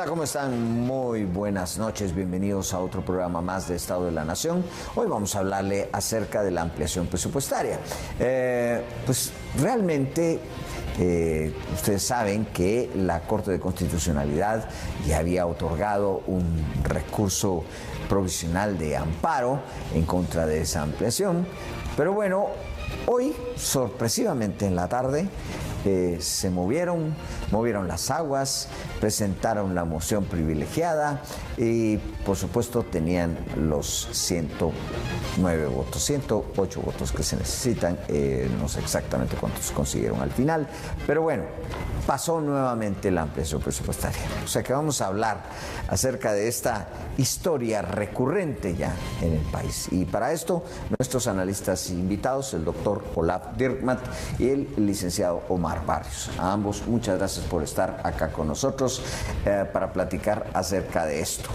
Hola, ¿cómo están? Muy buenas noches, bienvenidos a otro programa más de Estado de la Nación. Hoy vamos a hablarle acerca de la ampliación presupuestaria. Pues realmente ustedes saben que la Corte de Constitucionalidad ya había otorgado un recurso provisional de amparo en contra de esa ampliación, pero bueno, hoy sorpresivamente en la tarde se movieron las aguas, presentaron la moción privilegiada y por supuesto tenían los 109 votos, 108 votos que se necesitan, no sé exactamente cuántos consiguieron al final, pero bueno, pasó nuevamente la ampliación presupuestaria. O sea que vamos a hablar acerca de esta historia recurrente ya en el país. Y para esto, nuestros analistas invitados, el doctor Olaf Dirkmaat y el licenciado Omar Barrios. A ambos, muchas gracias por estar acá con nosotros para platicar acerca de esto.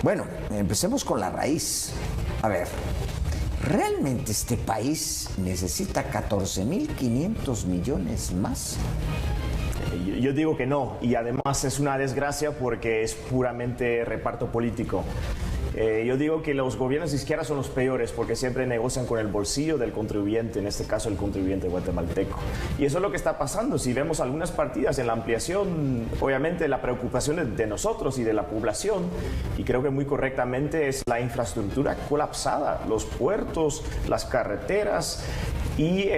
Bueno, empecemos con la raíz. A ver, ¿realmente este país necesita 14.500 millones más? Yo digo que no, y además es una desgracia porque es puramente reparto político. Yo digo que los gobiernos de izquierda son los peores porque siempre negocian con el bolsillo del contribuyente, en este caso el contribuyente guatemalteco. Y eso es lo que está pasando. Si vemos algunas partidas en la ampliación, obviamente la preocupación de nosotros y de la población, y creo que muy correctamente, es la infraestructura colapsada, los puertos, las carreteras. Y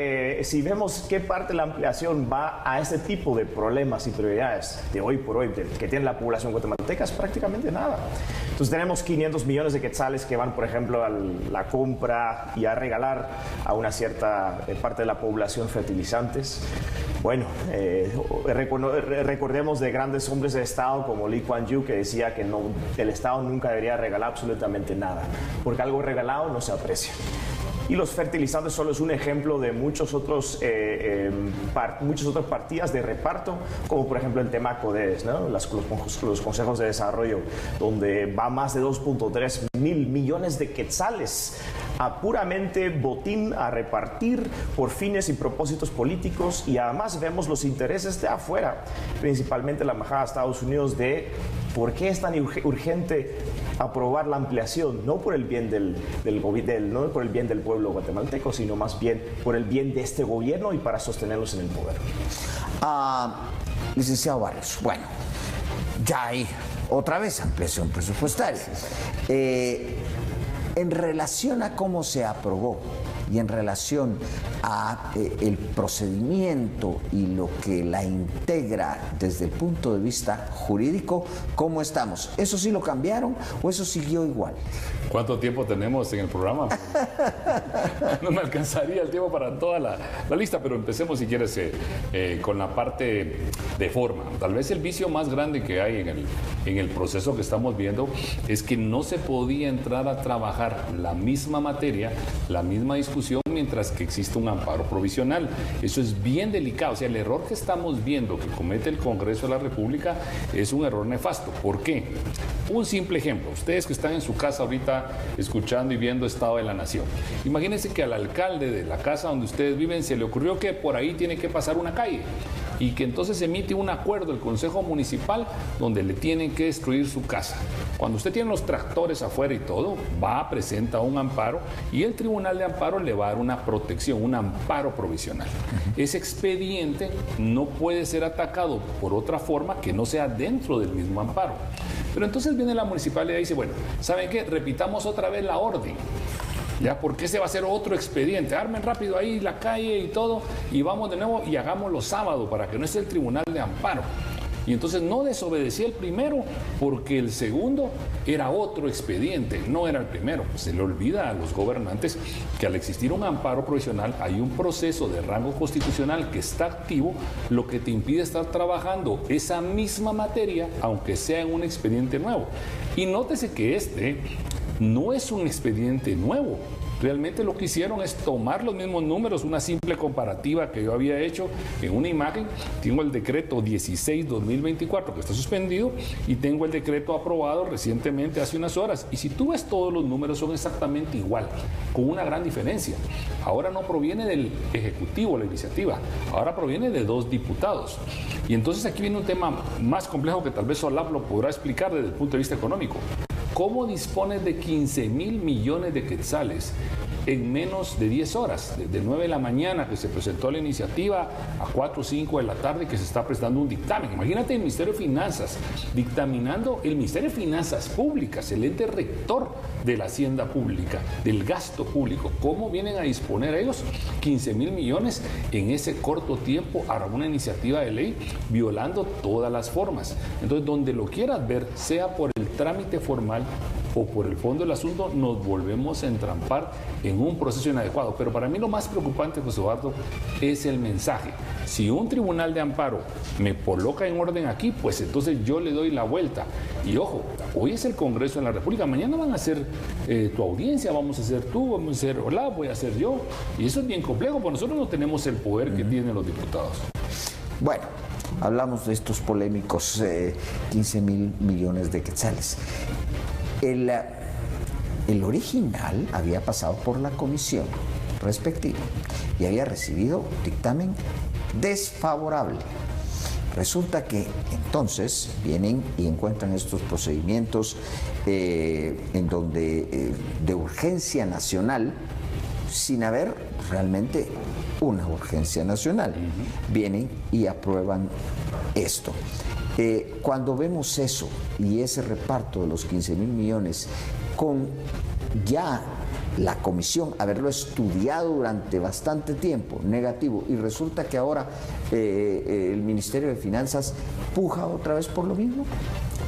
si vemos qué parte de la ampliación va a ese tipo de problemas y prioridades de hoy por hoy que tiene la población guatemalteca, es prácticamente nada. Entonces tenemos 500 millones de quetzales que van, por ejemplo, a la compra y a regalar a una cierta parte de la población fertilizantes. Bueno, recordemos de grandes hombres de Estado como Lee Kuan Yew, que decía que no, el Estado nunca debería regalar absolutamente nada, porque algo regalado no se aprecia. Y los fertilizantes solo es un ejemplo de muchas otras partidas de reparto, como por ejemplo el tema CODES, ¿no? los consejos de desarrollo, donde va más de 2.3 mil millones de quetzales a puramente botín a repartir por fines y propósitos políticos, y además vemos los intereses de afuera, principalmente la Embajada de Estados Unidos, de por qué es tan urgente aprobar la ampliación, no por el bien no por el bien del pueblo guatemalteco, sino más bien por el bien de este gobierno y para sostenerlos en el poder. Licenciado Barrios, bueno, ya hay otra vez ampliación presupuestaria. En relación a cómo se aprobó y en relación a el procedimiento y lo que la integra desde el punto de vista jurídico, ¿cómo estamos? ¿Eso sí lo cambiaron o eso siguió igual? ¿Cuánto tiempo tenemos en el programa? No me alcanzaría el tiempo para toda la lista, pero empecemos, si quieres, con la parte de forma. Tal vez el vicio más grande que hay en el proceso que estamos viendo es que no se podía entrar a trabajar la misma materia, la misma discusión, mientras que existe un amparo provisional. Eso es bien delicado. O sea, el error que estamos viendo que comete el Congreso de la República es un error nefasto. ¿Por qué? Un simple ejemplo. Ustedes que están en su casa ahorita escuchando y viendo Estado de la Nación, imagínense que al alcalde de la casa donde ustedes viven se le ocurrió que por ahí tiene que pasar una calle y que entonces emite un acuerdo el Consejo Municipal donde le tienen que destruir su casa. Cuando usted tiene los tractores afuera y todo, va, presenta un amparo y el Tribunal de Amparo le va a dar una protección, un amparo provisional. Ese expediente no puede ser atacado por otra forma que no sea dentro del mismo amparo. Pero entonces viene la municipalidad y dice, bueno, ¿saben qué? Repitamos otra vez la orden. ¿Ya? Porque ese va a ser otro expediente. Armen rápido ahí la calle y todo y vamos de nuevo y hagámoslo sábado para que no esté el Tribunal de Amparo. Y entonces no desobedecía el primero porque el segundo era otro expediente, no era el primero. Se le olvida a los gobernantes que al existir un amparo provisional hay un proceso de rango constitucional que está activo, lo que te impide estar trabajando esa misma materia, aunque sea en un expediente nuevo. Y nótese que este no es un expediente nuevo. Realmente lo que hicieron es tomar los mismos números, una simple comparativa que yo había hecho en una imagen. Tengo el decreto 16-2024 que está suspendido y tengo el decreto aprobado recientemente hace unas horas. Y si tú ves todos los números son exactamente igual, con una gran diferencia. Ahora no proviene del Ejecutivo la iniciativa, ahora proviene de 2 diputados. Y entonces aquí viene un tema más complejo que tal vez Solap lo podrá explicar desde el punto de vista económico. ¿Cómo dispones de 15,000 millones de quetzales en menos de 10 horas? Desde 9 de la mañana que se presentó la iniciativa a 4 o 5 de la tarde que se está prestando un dictamen. Imagínate el Ministerio de Finanzas dictaminando, el Ministerio de Finanzas Públicas, el ente rector de la hacienda pública, del gasto público. ¿Cómo vienen a disponer ellos 15,000 millones en ese corto tiempo a una iniciativa de ley violando todas las formas? Entonces, donde lo quieras ver, sea por el trámite formal o por el fondo del asunto, nos volvemos a entrampar en un proceso inadecuado. Pero para mí lo más preocupante, José Eduardo, es el mensaje. Si un tribunal de amparo me coloca en orden aquí, pues entonces yo le doy la vuelta. Y ojo, hoy es el Congreso de la República, mañana van a hacer tu audiencia, vamos a hacer tú, vamos a hacer Olaf, voy a hacer yo. Y eso es bien complejo, porque nosotros no tenemos el poder que tienen los diputados. Bueno, hablamos de estos polémicos 15,000 millones de quetzales. El original había pasado por la comisión respectiva y había recibido dictamen desfavorable. Resulta que entonces vienen y encuentran estos procedimientos en donde de urgencia nacional, sin haber realmente una urgencia nacional, vienen y aprueban esto. Cuando vemos eso y ese reparto de los 15,000 millones con ya la comisión haberlo estudiado durante bastante tiempo, negativo, y resulta que ahora el Ministerio de Finanzas puja otra vez por lo mismo.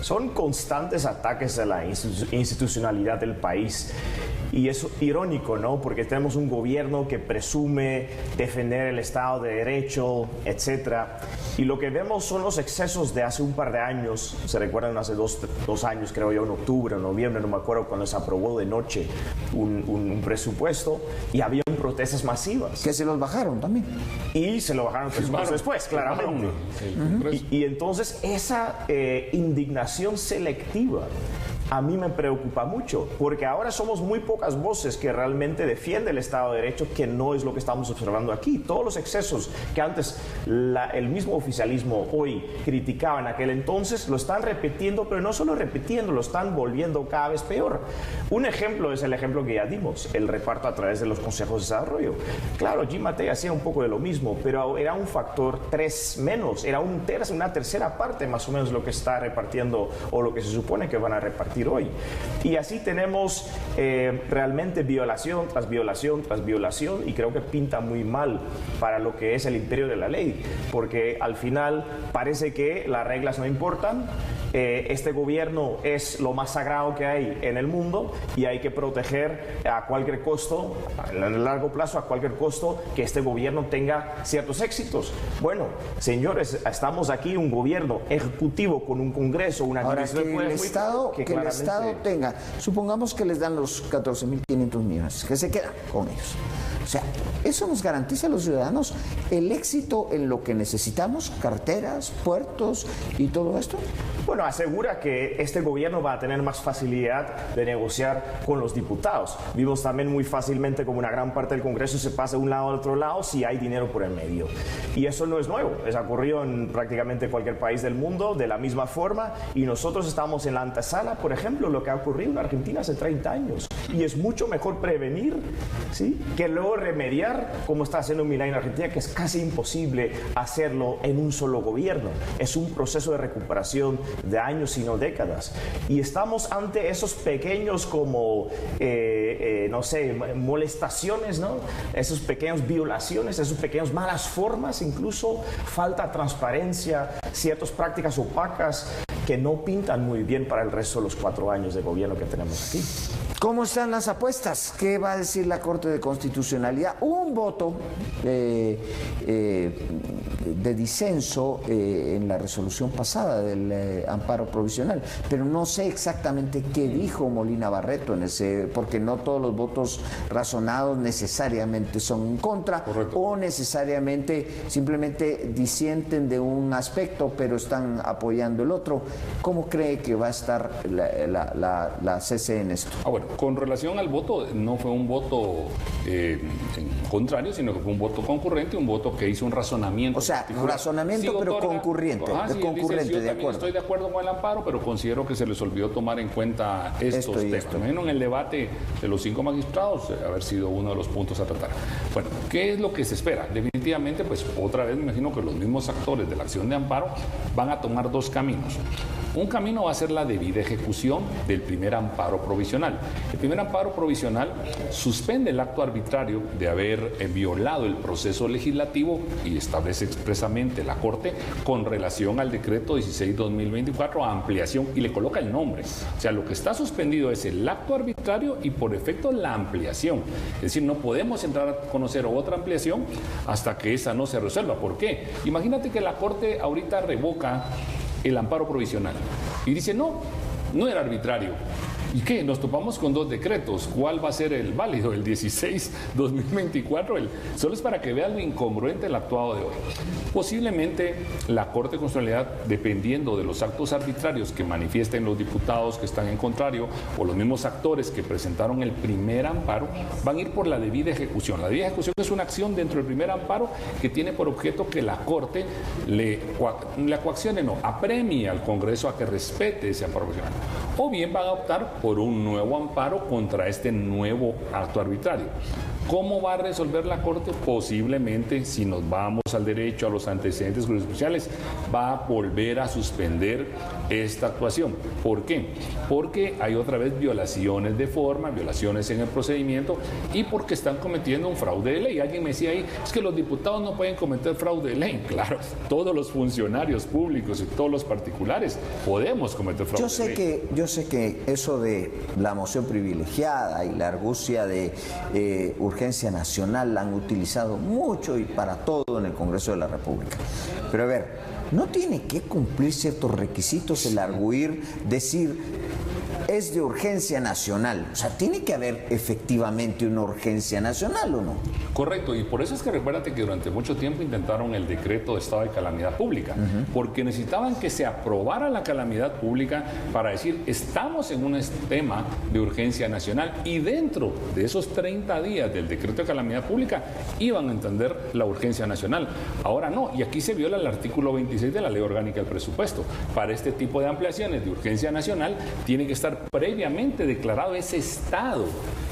Son constantes ataques a la institucionalidad del país. Y es irónico, ¿no? Porque tenemos un gobierno que presume defender el Estado de Derecho, etcétera. Y lo que vemos son los excesos de hace un par de años. Se recuerdan hace dos años, creo yo, en octubre o noviembre, no me acuerdo, cuando se aprobó de noche un presupuesto y había protestas masivas. Que se los bajaron también. Y se lo bajaron el presupuesto después, claramente. Y entonces esa indignación selectiva a mí me preocupa mucho, porque ahora somos muy pocas voces que realmente defienden el Estado de Derecho, que no es lo que estamos observando aquí. Todos los excesos que antes el mismo oficialismo hoy criticaba en aquel entonces, lo están repitiendo, pero no solo repitiendo, lo están volviendo cada vez peor. Un ejemplo es el ejemplo que ya dimos, el reparto a través de los consejos de desarrollo. Claro, Jim Matei hacía un poco de lo mismo, pero era un factor 3 menos, era una tercera parte más o menos lo que está repartiendo o lo que se supone que van a repartir hoy. Y así tenemos realmente violación tras violación tras violación, y creo que pinta muy mal para lo que es el imperio de la ley, porque al final parece que las reglas no importan. Este gobierno es lo más sagrado que hay en el mundo y hay que proteger a cualquier costo, en el largo plazo, a cualquier costo, que este gobierno tenga ciertos éxitos. Bueno, señores, estamos aquí un gobierno ejecutivo con un Congreso, una administración de poder que el Estado tenga, supongamos que les dan los 14,500 millones, que se quedan con ellos. O sea, eso nos garantiza a los ciudadanos el éxito en lo que necesitamos, carreteras, puertos y todo esto. Bueno, asegura que este gobierno va a tener más facilidad de negociar con los diputados. Vimos también muy fácilmente como una gran parte del Congreso se pasa de un lado al otro lado si hay dinero por el medio. Y eso no es nuevo, es ocurrido en prácticamente cualquier país del mundo de la misma forma, y nosotros estamos en la antesala, por ejemplo, lo que ha ocurrido en Argentina hace 30 años. Y es mucho mejor prevenir, ¿sí?, que luego remediar, como está haciendo Milei en Argentina, que es casi imposible hacerlo en un solo gobierno. Es un proceso de recuperación de años, sino décadas. Y estamos ante esos pequeños como, no sé, molestaciones, ¿no? Esos pequeños violaciones, esos pequeños malas formas, incluso falta de transparencia, ciertas prácticas opacas que no pintan muy bien para el resto de los 4 años de gobierno que tenemos aquí. ¿Cómo están las apuestas? ¿Qué va a decir la Corte de Constitucionalidad? Hubo un voto de disenso en la resolución pasada del amparo provisional, pero no sé exactamente qué dijo Molina Barreto en ese, porque no todos los votos razonados necesariamente son en contra. Correcto. O necesariamente simplemente disienten de un aspecto pero están apoyando el otro. ¿Cómo cree que va a estar la CC en esto? Bueno, con relación al voto, no fue un voto contrario, sino que fue un voto concurrente, un voto que hizo un razonamiento. O sea, razonamiento sí, pero concurrente. Sí, concurrente, dice, yo de acuerdo. Estoy de acuerdo con el amparo, pero considero que se les olvidó tomar en cuenta estos temas. Imagino en el debate de los 5 magistrados haber sido uno de los puntos a tratar. Bueno, ¿qué es lo que se espera? Definitivamente, pues otra vez me imagino que los mismos actores de la acción de amparo van a tomar 2 caminos. Un camino va a ser la debida ejecución del primer amparo provisional. El primer amparo provisional suspende el acto arbitrario de haber violado el proceso legislativo y establece expresamente la Corte con relación al decreto 16-2024 a ampliación y le coloca el nombre. O sea, lo que está suspendido es el acto arbitrario y por efecto la ampliación. Es decir, no podemos entrar a conocer otra ampliación hasta que esa no se resuelva. ¿Por qué? Imagínate que la Corte ahorita revoca el amparo provisional y dice no era arbitrario. ¿Y qué? Nos topamos con 2 decretos. ¿Cuál va a ser el válido? El 16-2024. Solo es para que vean lo incongruente el actuado de hoy. Posiblemente la Corte de Constitucionalidad, dependiendo de los actos arbitrarios que manifiesten los diputados que están en contrario o los mismos actores que presentaron el primer amparo, van a ir por la debida ejecución. La debida ejecución es una acción dentro del primer amparo que tiene por objeto que la Corte apremie al Congreso a que respete ese amparo provisional. O bien van a optar por un nuevo amparo contra este nuevo acto arbitrario. ¿Cómo va a resolver la Corte? Posiblemente, si nos vamos al derecho, a los antecedentes jurisprudenciales, va a volver a suspender esta actuación. ¿Por qué? Porque hay otra vez violaciones de forma, violaciones en el procedimiento y porque están cometiendo un fraude de ley. Alguien me decía ahí, es que los diputados no pueden cometer fraude de ley. Claro, todos los funcionarios públicos y todos los particulares podemos cometer fraude de ley. Yo sé que eso de la moción privilegiada y la argucia de urgencia nacional la han utilizado mucho y para todo en el Congreso de la República. Pero a ver, ¿no tiene que cumplir ciertos requisitos el arguir, decir es de urgencia nacional? O sea, tiene que haber efectivamente una urgencia nacional, ¿o no? Correcto, y por eso es que recuérdate que durante mucho tiempo intentaron el decreto de estado de calamidad pública, porque necesitaban que se aprobara la calamidad pública para decir, estamos en un tema de urgencia nacional, y dentro de esos 30 días del decreto de calamidad pública iban a entender la urgencia nacional. Ahora no, y aquí se viola el artículo 26 de la Ley Orgánica del Presupuesto. Para este tipo de ampliaciones de urgencia nacional tiene que estar previamente declarado ese estado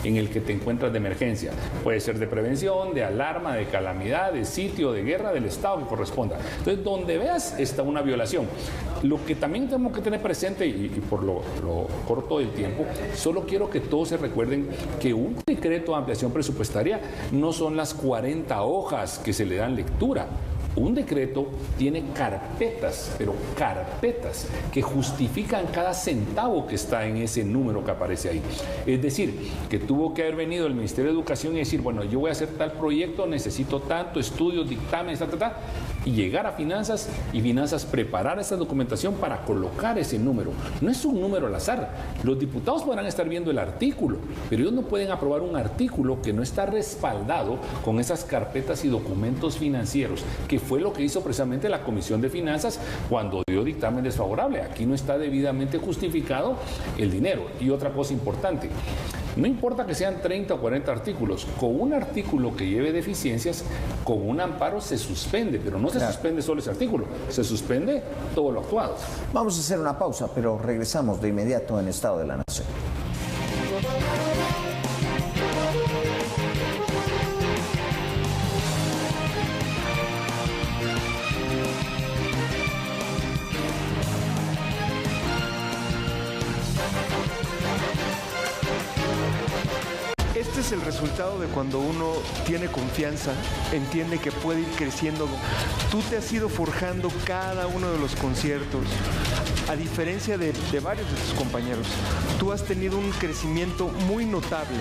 en el que te encuentras de emergencia. Puede ser de prevención, de alarma, de calamidad, de sitio, de guerra, del estado que corresponda. Entonces, donde veas está una violación. Lo que también tenemos que tener presente, y por lo corto del tiempo, solo quiero que todos se recuerden que un decreto de ampliación presupuestaria no son las 40 hojas que se le dan lectura. Un decreto tiene carpetas, pero carpetas que justifican cada centavo que está en ese número que aparece ahí. Es decir, que tuvo que haber venido el Ministerio de Educación y decir, bueno, yo voy a hacer tal proyecto, necesito tanto, estudios, dictámenes, y llegar a Finanzas y Finanzas preparar esa documentación para colocar ese número. No es un número al azar. Los diputados podrán estar viendo el artículo, pero ellos no pueden aprobar un artículo que no está respaldado con esas carpetas y documentos financieros, que fue lo que hizo precisamente la Comisión de Finanzas cuando dio dictamen desfavorable. Aquí no está debidamente justificado el dinero. Y otra cosa importante, no importa que sean 30 o 40 artículos, con un artículo que lleve deficiencias, con un amparo se suspende, pero no se suspende solo ese artículo, se suspende todo lo actuado. Vamos a hacer una pausa, pero regresamos de inmediato en Estado de la Nación. Este es el resultado de cuando uno tiene confianza, entiende que puede ir creciendo. Tú te has ido forjando cada uno de los conciertos, a diferencia de varios de tus compañeros, tú has tenido un crecimiento muy notable.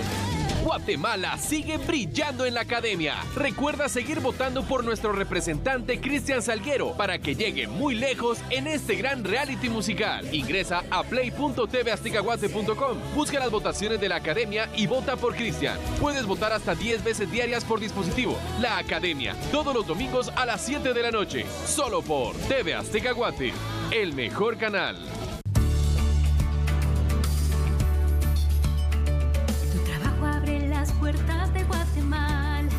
Guatemala sigue brillando en la academia. Recuerda seguir votando por nuestro representante Cristian Salguero para que llegue muy lejos en este gran reality musical. Ingresa a play.tvaztecaguate.com, busca las votaciones de la academia y vota por Cristian. Puedes votar hasta 10 veces diarias por dispositivo. La academia, todos los domingos a las 7 de la noche, solo por TV Azteca Guate, el mejor canal. Las puertas de Guatemala,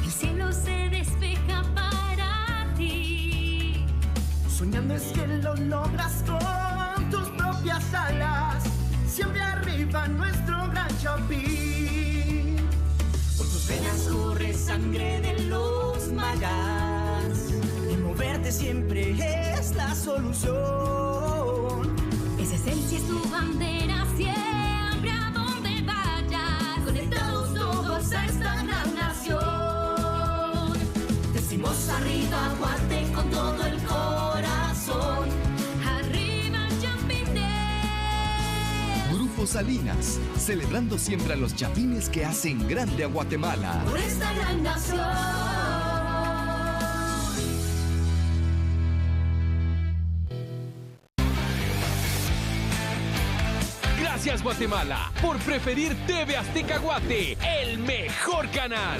el cielo se despeja para ti. Soñando es que lo logras con tus propias alas, siempre arriba nuestro gran Chapín. Por tus venas corre sangre de los mayas, y moverte siempre es la solución. Esa esencia es tu bandera siempre. A esta gran nación, decimos arriba Guate con todo el corazón, arriba Chapines. Grupo Salinas, celebrando siempre a los chapines que hacen grande a Guatemala. Por esta gran nación. Gracias Guatemala por preferir TV Azteca Guate, el mejor canal.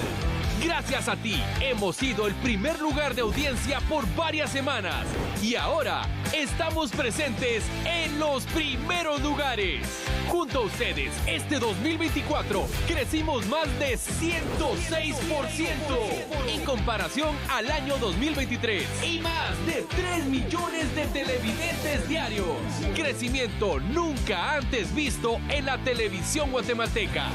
Gracias a ti hemos sido el primer lugar de audiencia por varias semanas y ahora estamos presentes en los primeros lugares. Junto a ustedes, este 2024 crecimos más de 106% en comparación al año 2023 y más de 3 millones de televidentes diarios. Crecimiento nunca antes visto en la televisión guatemalteca.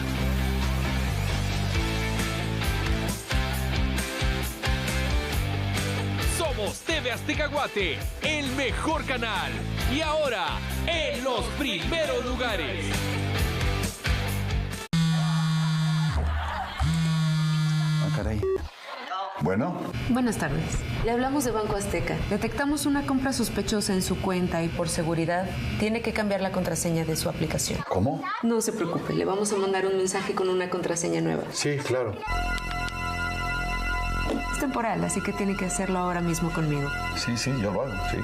Somos TV Azteca Guate, el mejor canal. Y ahora, en los primeros lugares. Ah, caray. Bueno. Buenas tardes. Le hablamos de Banco Azteca. Detectamos una compra sospechosa en su cuenta y por seguridad tiene que cambiar la contraseña de su aplicación. ¿Cómo? No se preocupe, le vamos a mandar un mensaje con una contraseña nueva. Sí, claro. Es temporal, así que tiene que hacerlo ahora mismo conmigo. Sí, yo lo hago, sí.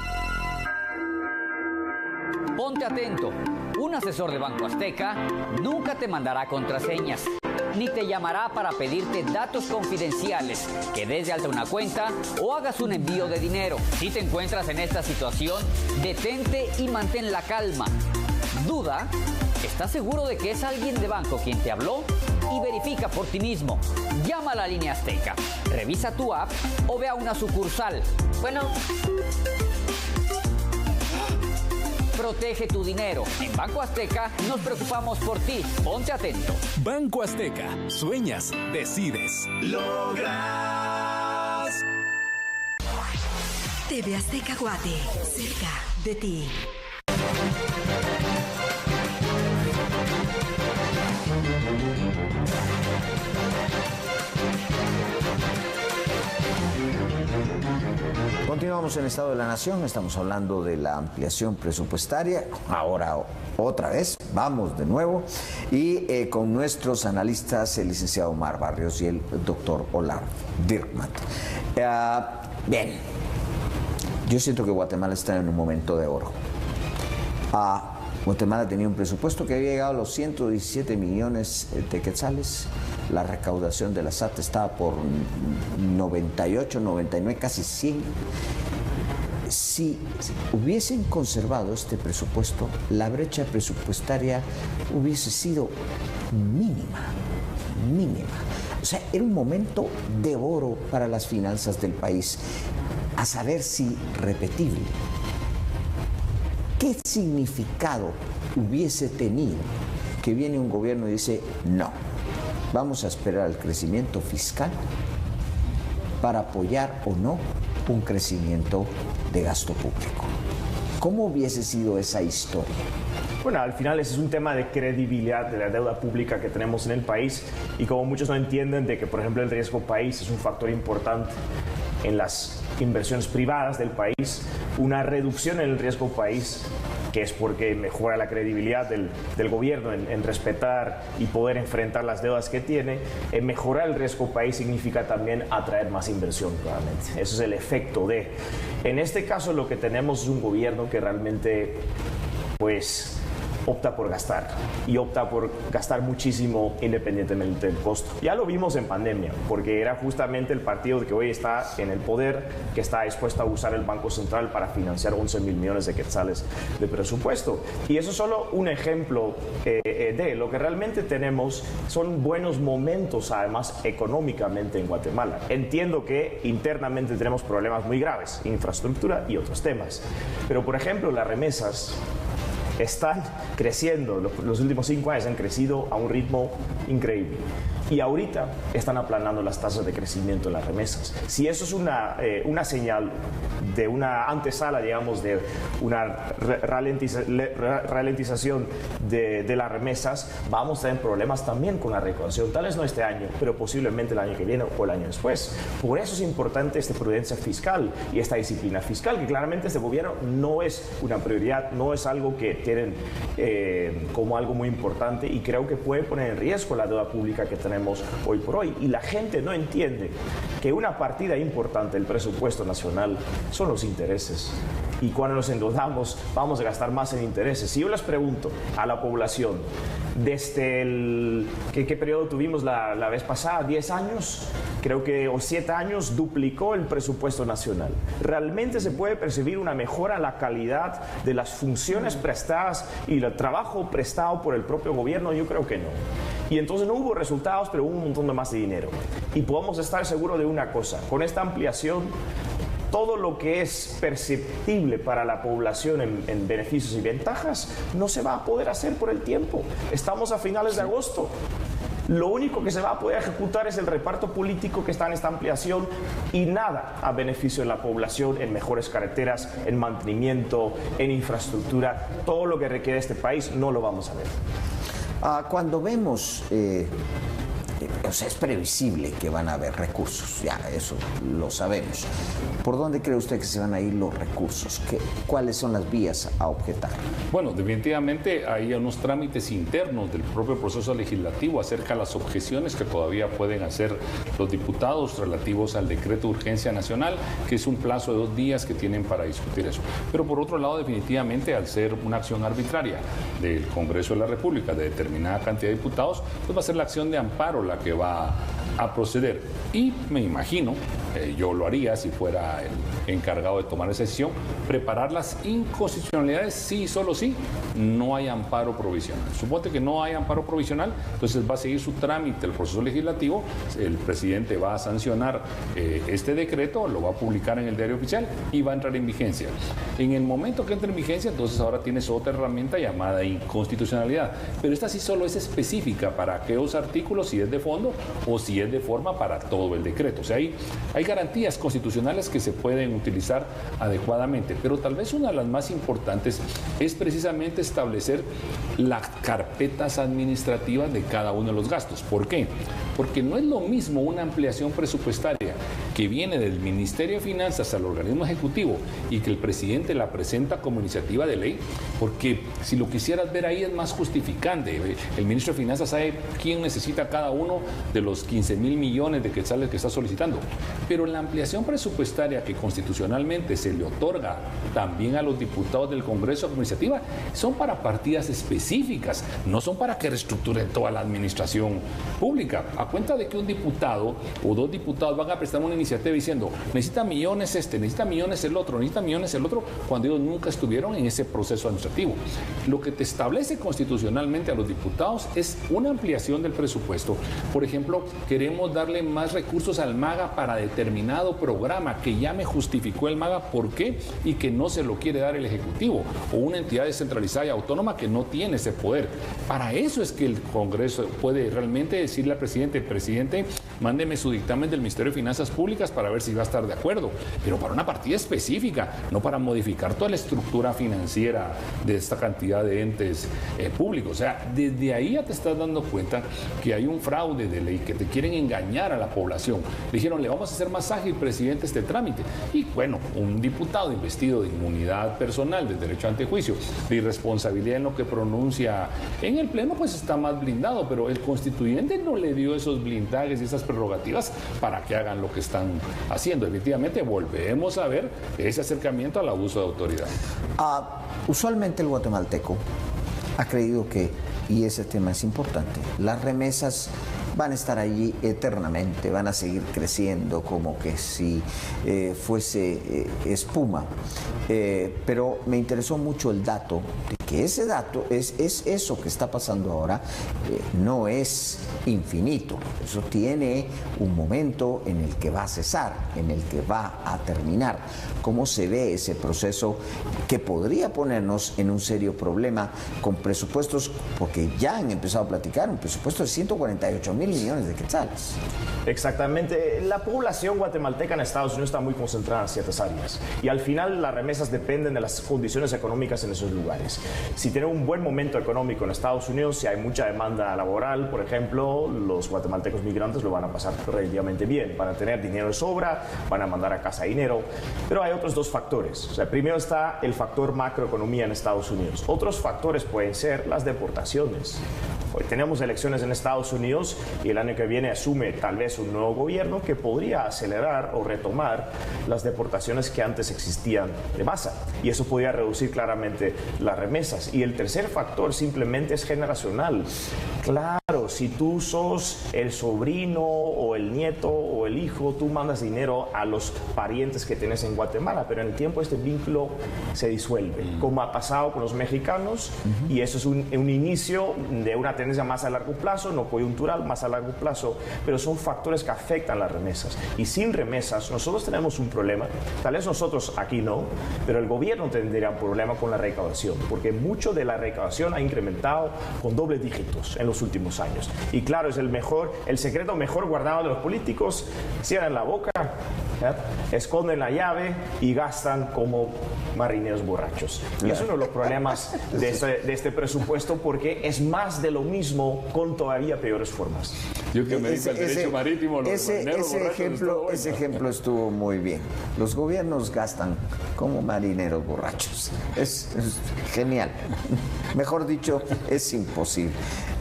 Ponte atento. Un asesor de Banco Azteca nunca te mandará contraseñas, ni te llamará para pedirte datos confidenciales, que des de alta una cuenta o hagas un envío de dinero. Si te encuentras en esta situación, detente y mantén la calma. ¿Duda? ¿Estás seguro de que es alguien de banco quien te habló? Y verifica por ti mismo. Llama a la línea Azteca, revisa tu app o ve a una sucursal. Bueno. Protege tu dinero. En Banco Azteca nos preocupamos por ti. Ponte atento. Banco Azteca. Sueñas, decides. Logras. TV Azteca Guate, cerca de ti. Continuamos en Estado de la Nación, estamos hablando de la ampliación presupuestaria, ahora otra vez, vamos de nuevo, y con nuestros analistas, el licenciado Omar Barrios y el doctor Olaf Dirkmaat. Bien, yo siento que Guatemala está en un momento de oro. Guatemala tenía un presupuesto que había llegado a los 117 millones de quetzales. La recaudación de la SAT estaba por 98, 99, casi 100. Si hubiesen conservado este presupuesto, la brecha presupuestaria hubiese sido mínima. O sea, era un momento de oro para las finanzas del país, a saber si repetible. ¿Qué significado hubiese tenido que viene un gobierno y dice, no, vamos a esperar al crecimiento fiscal para apoyar o no un crecimiento de gasto público? ¿Cómo hubiese sido esa historia? Bueno, al final ese es un tema de credibilidad de la deuda pública que tenemos en el país y como muchos no entienden de que, por ejemplo, el riesgo país es un factor importante en las inversiones privadas del país, una reducción en el riesgo país, que es porque mejora la credibilidad del gobierno en respetar y poder enfrentar las deudas que tiene. Mejorar el riesgo país significa también atraer más inversión, claramente. Eso es el efecto de. En este caso lo que tenemos es un gobierno que realmente, pues, opta por gastar y opta por gastar muchísimo independientemente del costo. Ya lo vimos en pandemia, porque era justamente el partido que hoy está en el poder que está dispuesto a usar el Banco Central para financiar 11.000 millones de quetzales de presupuesto. Y eso es solo un ejemplo de lo que realmente tenemos. Son buenos momentos, además, económicamente en Guatemala. Entiendo que internamente tenemos problemas muy graves, infraestructura y otros temas. Pero, por ejemplo, las remesas están creciendo, los últimos 5 años han crecido a un ritmo increíble. Y ahorita están aplanando las tasas de crecimiento en las remesas. Si eso es una señal de una antesala, digamos, de una ralentización de las remesas, vamos a tener problemas también con la recaudación. Tal vez no este año, pero posiblemente el año que viene o el año después. Por eso es importante esta prudencia fiscal y esta disciplina fiscal, que claramente este gobierno no es una prioridad, no es algo que tienen como algo muy importante, y creo que puede poner en riesgo la deuda pública que tenemos hoy por hoy. Y la gente no entiende que una partida importante del presupuesto nacional son los intereses. Y cuando nos endeudamos, vamos a gastar más en intereses. Si yo les pregunto a la población, desde ¿qué periodo tuvimos la vez pasada? 10 años, creo que, o 7 años, duplicó el presupuesto nacional. ¿Realmente se puede percibir una mejora en la calidad de las funciones prestadas y el trabajo prestado por el propio gobierno? Yo creo que no. Y entonces no hubo resultados, pero hubo un montón de más de dinero. Y podemos estar seguros de una cosa: con esta ampliación, todo lo que es perceptible para la población en beneficios y ventajas no se va a poder hacer por el tiempo. Estamos a finales de agosto. Lo único que se va a poder ejecutar es el reparto político que está en esta ampliación, y nada a beneficio de la población en mejores carreteras, en mantenimiento, en infraestructura. Todo lo que requiere este país no lo vamos a ver. Cuando vemos, o sea, es previsible que van a haber recursos, ya eso lo sabemos. ¿Por dónde cree usted que se van a ir los recursos? ¿Cuáles son las vías a objetar? Bueno, definitivamente hay unos trámites internos del propio proceso legislativo acerca de las objeciones que todavía pueden hacer los diputados relativos al decreto de urgencia nacional, que es un plazo de 2 días que tienen para discutir eso. Pero por otro lado, definitivamente, al ser una acción arbitraria del Congreso de la República de determinada cantidad de diputados, pues va a ser la acción de amparo la que va a proceder. Y me imagino, yo lo haría si fuera el encargado de tomar esa decisión, preparar las inconstitucionalidades sí y solo sí no hay amparo provisional. Suponte que no hay amparo provisional, entonces va a seguir su trámite el proceso legislativo, el presidente va a sancionar este decreto, lo va a publicar en el diario oficial y va a entrar en vigencia. En el momento que entre en vigencia, entonces ahora tienes otra herramienta llamada inconstitucionalidad, pero esta sí solo es específica para aquellos artículos, si es de fondo o si es de forma, para todo el decreto. O sea, hay garantías constitucionales que se pueden utilizar adecuadamente, pero tal vez una de las más importantes es precisamente establecer las carpetas administrativas de cada uno de los gastos. ¿Por qué? Porque no es lo mismo una ampliación presupuestaria que viene del Ministerio de Finanzas al organismo ejecutivo y que el presidente la presenta como iniciativa de ley, porque si lo quisieras ver ahí es más justificante. El ministro de Finanzas sabe quién necesita cada uno de los 15.000 millones de quetzales que está solicitando. Pero la ampliación presupuestaria que constitucionalmente se le otorga también a los diputados del Congreso como iniciativa son para partidas específicas, no son para que reestructuren toda la administración pública. A cuenta de que un diputado o 2 diputados van a prestar una iniciativa diciendo necesita millones necesita millones el otro, necesita millones el otro, cuando ellos nunca estuvieron en ese proceso administrativo. Lo que te establece constitucionalmente a los diputados es una ampliación del presupuesto. Por ejemplo, queremos darle más recursos al MAGA para determinado programa que ya me justificó el MAGA por qué y que no se lo quiere dar el Ejecutivo o una entidad descentralizada y autónoma que no tiene ese poder. Para eso es que el Congreso puede realmente decirle al presidente, mándeme su dictamen del Ministerio de Finanzas Públicas públicas para ver si va a estar de acuerdo, pero para una partida específica, no para modificar toda la estructura financiera de esta cantidad de entes públicos. O sea, desde ahí ya te estás dando cuenta que hay un fraude de ley, que te quieren engañar a la población. Dijeron, le vamos a hacer más ágil, presidente, este trámite. Y bueno, un diputado investido de inmunidad personal, de derecho ante juicio, de irresponsabilidad en lo que pronuncia en el Pleno, pues está más blindado, pero el constituyente no le dio esos blindajes y esas prerrogativas para que hagan lo que están haciendo. Efectivamente, volvemos a ver ese acercamiento al abuso de autoridad. Usualmente el guatemalteco ha creído que, y ese tema es importante, las remesas van a estar allí eternamente, van a seguir creciendo como que si fuese espuma. Pero me interesó mucho el dato, de que ese dato es eso que está pasando ahora, no es infinito. Eso tiene un momento en el que va a cesar, en el que va a terminar. ¿Cómo se ve ese proceso que podría ponernos en un serio problema con presupuestos, porque ya han empezado a platicar, un presupuesto de 148.000 millones de quetzales? Exactamente. La población guatemalteca en Estados Unidos está muy concentrada en ciertas áreas y al final las remesas dependen de las condiciones económicas en esos lugares. Si tiene un buen momento económico en Estados Unidos, si hay mucha demanda laboral, por ejemplo, los guatemaltecos migrantes lo van a pasar relativamente bien, van a tener dinero de sobra, van a mandar a casa dinero, pero hay otros dos factores. O sea, primero está el factor macroeconomía en Estados Unidos. Otros factores pueden ser las deportaciones. Hoy tenemos elecciones en Estados Unidos y el año que viene asume tal vez un nuevo gobierno que podría acelerar o retomar las deportaciones que antes existían de masa, y eso podría reducir claramente las remesas. Y el tercer factor simplemente es generacional. Claro, si tú sos el sobrino o el nieto o el hijo, tú mandas dinero a los parientes que tienes en Guatemala, pero en el tiempo este vínculo se disuelve, como ha pasado con los mexicanos, y eso es un inicio de una tendencia más a largo plazo, no coyuntural, más a largo plazo, pero son factores que afectan las remesas. Y sin remesas nosotros tenemos un problema, tal vez nosotros aquí no, pero el gobierno tendría un problema con la recaudación, porque mucho de la recaudación ha incrementado con dobles dígitos en los últimos años. Y claro, es el secreto mejor guardado de los políticos: cierran la boca, esconden la llave y gastan como marineros borrachos. Y es uno de los problemas de este presupuesto, porque es más de lo mismo con todavía peores formas. Yo que me dedico al derecho marítimo, ese ejemplo estuvo muy bien. Los gobiernos gastan como marineros borrachos. Es genial. Mejor dicho, es imposible.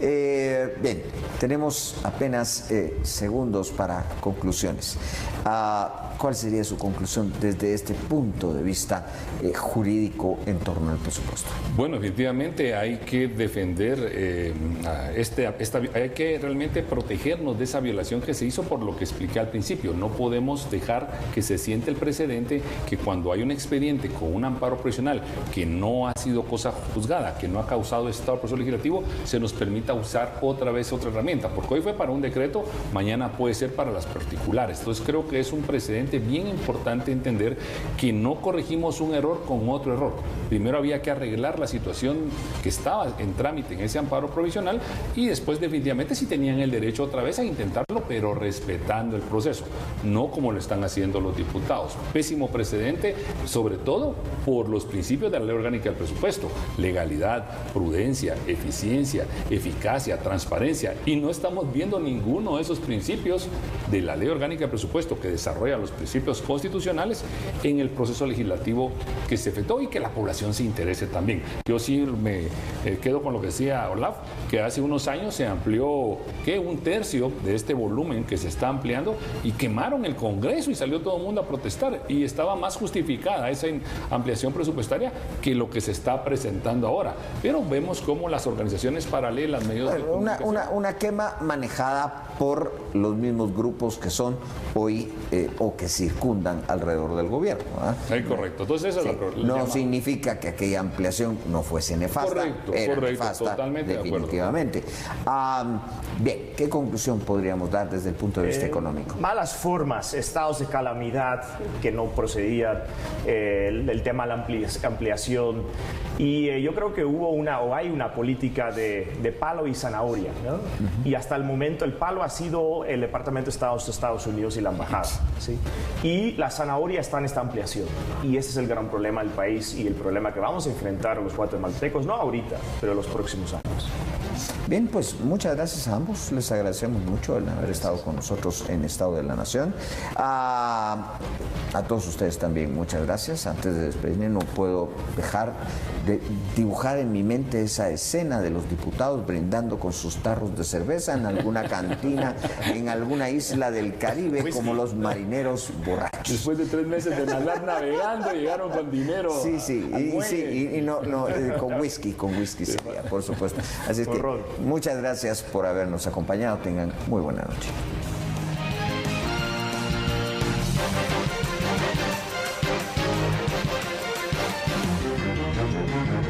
Bien, tenemos apenas segundos para conclusiones. ¿Cuál sería su conclusión desde este punto de vista jurídico en torno al presupuesto? Bueno, efectivamente hay que defender, hay que realmente protegernos de esa violación que se hizo, por lo que expliqué al principio. No podemos dejar que se siente el precedente que cuando hay un expediente con un amparo provisional que no ha sido cosa juzgada, que no ha causado estado de proceso legislativo, se nos permita usar otra vez otra herramienta, porque hoy fue para un decreto, mañana puede ser para las particulares. Entonces creo que es un precedente bien importante entender que no corregimos un error con otro error. Primero había que arreglar la situación que estaba en trámite en ese amparo provisional, y después definitivamente si tenían el derecho otra vez a intentarlo, pero respetando el proceso, no como lo están haciendo los diputados. Pésimo precedente, sobre todo por los principios de la Ley Orgánica del Presupuesto: legalidad, prudencia, eficiencia, eficacia, transparencia, y no estamos viendo ninguno de esos principios de la Ley Orgánica del Presupuesto, que desarrolla los principios constitucionales, en el proceso legislativo que se efectuó, y que la población se interese también. Yo sí me quedo con lo que decía Olaf, que hace unos años se amplió un tercio de este volumen que se está ampliando, y quemaron el Congreso y salió todo el mundo a protestar, y estaba más justificada esa ampliación presupuestaria que lo que se está presentando ahora. Pero vemos cómo las organizaciones paralelas, medios de comunicación, una quema manejada por los mismos grupos que son hoy o que circundan alrededor del gobierno. Sí, correcto. Entonces eso no significa que aquella ampliación no fuese nefasta. Correcto, nefasta, totalmente definitivamente. Bien, ¿qué conclusión podríamos dar desde el punto de vista económico? Malas formas, estados de calamidad que no procedían, el tema de la ampliación, y yo creo que hubo hay una política de palo y zanahoria, ¿no? Y hasta el momento el palo ha sido el Departamento de Estados Unidos y la embajada, ¿sí? Y la zanahoria está en esta ampliación, y ese es el gran problema del país y el problema que vamos a enfrentar los guatemaltecos, no ahorita, pero en los próximos años. Bien, pues muchas gracias a ambos, les agradecemos mucho el haber estado con nosotros en Estado de la Nación. A todos ustedes también muchas gracias. Antes de despedirme no puedo dejar de dibujar en mi mente esa escena de los diputados brindando con sus tarros de cerveza en alguna cantina, en alguna isla del Caribe, como los marineros borrachos. Después de 3 meses de andar navegando, llegaron con dinero. Con whisky sería, por supuesto. Así es que muchas gracias por habernos acompañado. Tengan muy buena noche.